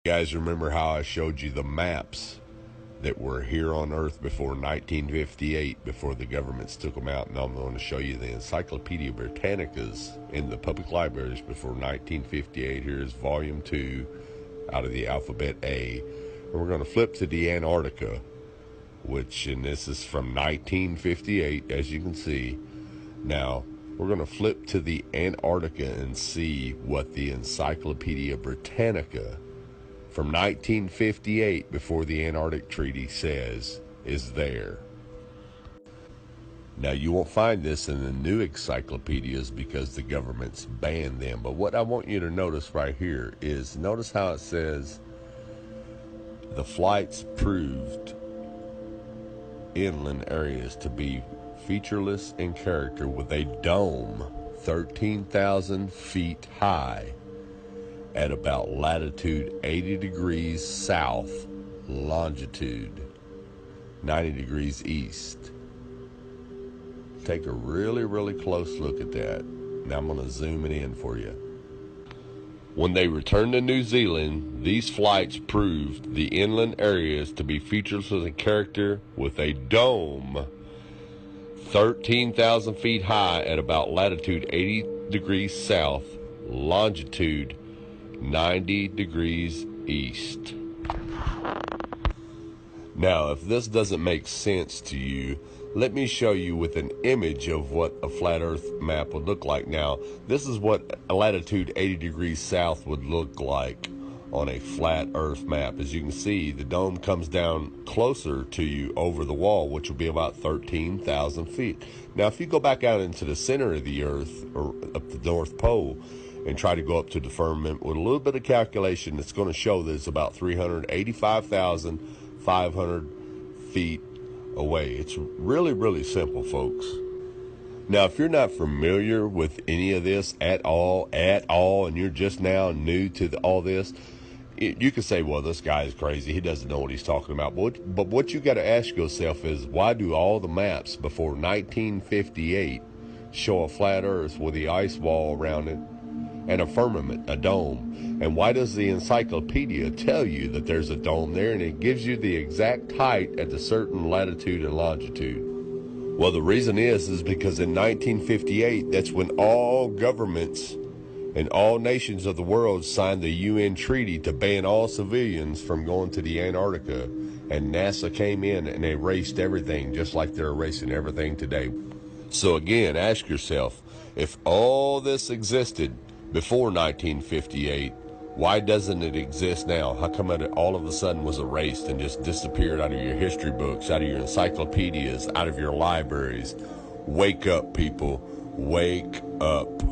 Guys, remember how I showed you the maps that were here on Earth before 1958, before the governments took them out? And I'm going to show you the Encyclopedia Britannicas in the public libraries before 1958. Here's volume 2 out of the alphabet A. And we're going to flip to the Antarctica, and this is from 1958, as you can see. Now, we're going to flip to the Antarctica and see what the Encyclopedia Britannica from 1958, before the Antarctic Treaty, says is there. Now, you won't find this in the new encyclopedias because the government's banned them. But what I want you to notice right here is, notice how it says the flights proved inland areas to be featureless in character, with a dome 13,000 feet high at about latitude 80 degrees south, longitude 90 degrees east. Take a really close look at that. Now I'm going to zoom it in for you. When they returned to New Zealand, these flights proved the inland areas to be featureless in character, with a dome 13,000 feet high at about latitude 80 degrees south, longitude 90 degrees east. Now, if this doesn't make sense to you, let me show you with an image of what a flat earth map would look like. Now, this is what a latitude 80 degrees south would look like on a flat earth map. As you can see, the dome comes down closer to you over the wall, which will be about 13,000 feet. Now, if you go back out into the center of the earth, or up the North Pole, and try to go up to the firmament with a little bit of calculation, it's going to show that it's about 385,500 feet away. It's really simple, folks. Now, if you're not familiar with any of this at all, and you're just now new to all this, you can say, well, this guy is crazy. He doesn't know what he's talking about. But what you got to ask yourself is, why do all the maps before 1958 show a flat earth with the ice wall around it and a firmament, a dome? And why does the encyclopedia tell you that there's a dome there, and it gives you the exact height at a certain latitude and longitude? Well, the reason is because in 1958, that's when all governments and all nations of the world signed the UN treaty to ban all civilians from going to the Antarctica. And NASA came in and erased everything, just like they're erasing everything today. So again, ask yourself, if all this existed before 1958, why doesn't it exist now? How come it all of a sudden was erased and just disappeared out of your history books, out of your encyclopedias, out of your libraries? Wake up, people. Wake up.